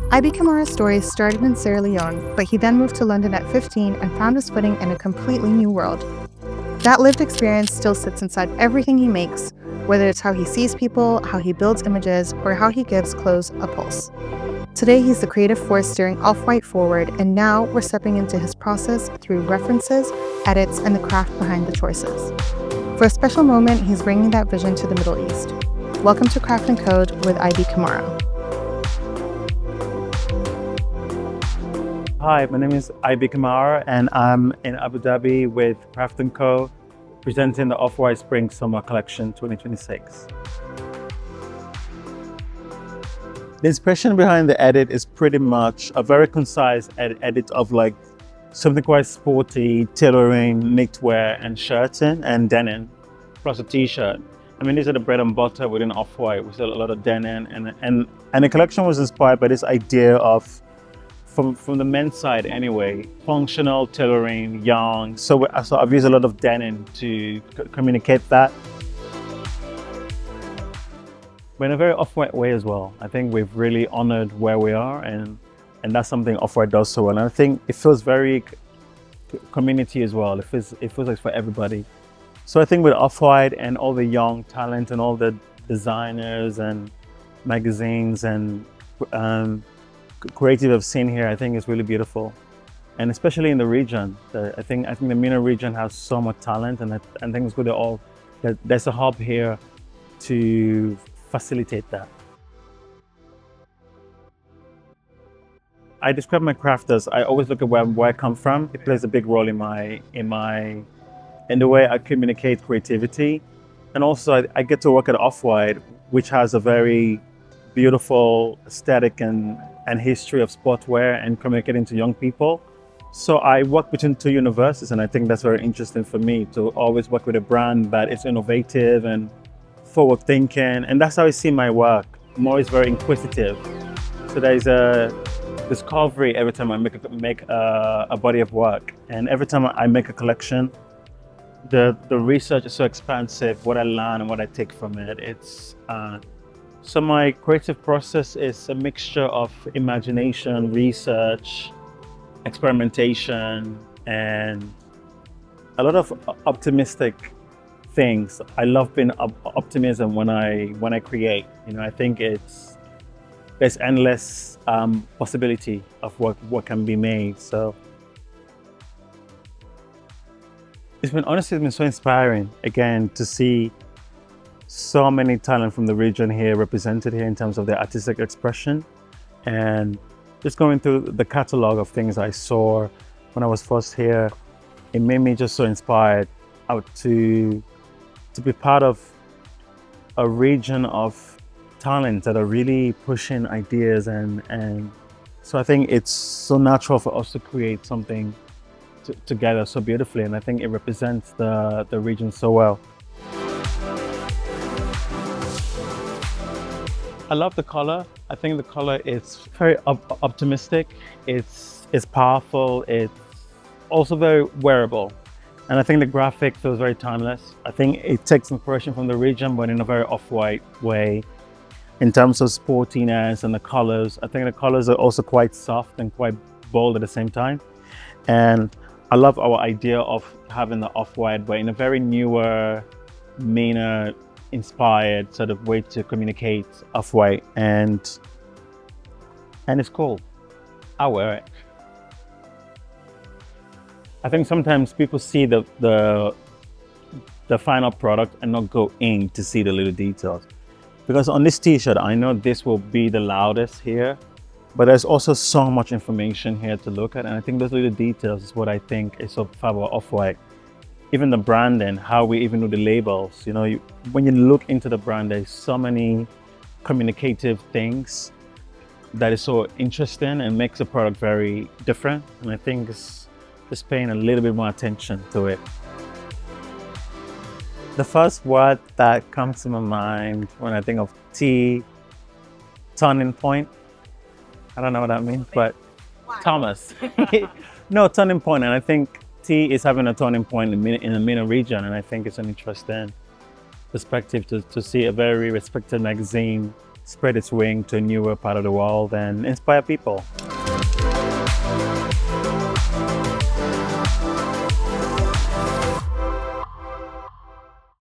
IB Kamara's story started in Sierra Leone, but he then moved to London at 15 and found his footing in a completely new world. That lived experience still sits inside everything he makes, whether it's how he sees people, how he builds images, or how he gives clothes a pulse. Today, he's the creative force steering Off-White forward, and now we're stepping into his process through references, edits, and the craft behind the choices. For a special moment, he's bringing that vision to the Middle East. Welcome to Craft and Code with IB Kamara. Hi, my name is IB Kamara, and I'm in Abu Dhabi with Craft & Co, presenting the Off-White Spring Summer Collection 2026. The inspiration behind the edit is pretty much a very concise edit of like something quite sporty, tailoring, knitwear and shirting and denim, plus a t-shirt. I mean, these are the bread and butter within Off-White. We sell a lot of denim and the collection was inspired by this idea of, from the men's side anyway, functional tailoring, yarn. So I've used a lot of denim to communicate that. But in a very Off-White way as well. I think we've really honored where we are and that's something Off-White does so well. And I think it feels very community as well. It feels like it's for everybody. So I think with Off-White and all the young talent and all the designers and magazines and creative I've seen here, I think it's really beautiful. And especially in the region, I think the MENA region has so much talent, and I think it's good that there's a hub here to facilitate that. I describe my craft as I always look at where I come from. It plays a big role in the way I communicate creativity. And also I get to work at Off-White, which has a very beautiful aesthetic and history of sportwear and communicating to young people. So I work between two universes, and I think that's very interesting for me to always work with a brand that is innovative and forward thinking. And that's how I see my work. I'm always very inquisitive. So there's a discovery every time I make a body of work. And every time I make a collection, the research is so expansive, what I learn and what I take from it. So my creative process is a mixture of imagination, research, experimentation, and a lot of optimistic things. I love being optimism when I create. You know, I think there's endless possibility of what can be made. So it's been so inspiring again to see so many talent from the region here represented here in terms of their artistic expression, and just going through the catalog of things I saw when I was first here, it made me just so inspired to be part of a region of talent that are really pushing ideas, and so I think it's so natural for us to create something together so beautifully, and I think it represents the region so well. I love the color. I think the color is very optimistic. It's powerful. It's also very wearable. And I think the graphic feels very timeless. I think it takes inspiration from the region, but in a very Off-White way. In terms of sportiness and the colors, I think the colors are also quite soft and quite bold at the same time. And I love our idea of having the Off-White, but in a very newer, MENA inspired sort of way to communicate Off-White, and it's cool. I wear it. I think sometimes people see the final product and not go in to see the little details. Because on this t-shirt, I know this will be the loudest here, but there's also so much information here to look at, and I think those little details is what I think is so fab about Off-White. Even the branding, how we even do the labels, you know, when you look into the brand, there's so many communicative things that is so interesting and makes the product very different. And I think it's just paying a little bit more attention to it. The first word that comes to my mind when I think of T, turning point. I don't know what that means, but Why? Thomas. No, turning point, and I think T is having a turning point in the MENA region, and I think it's an interesting perspective to see a very respected magazine spread its wing to a newer part of the world and inspire people.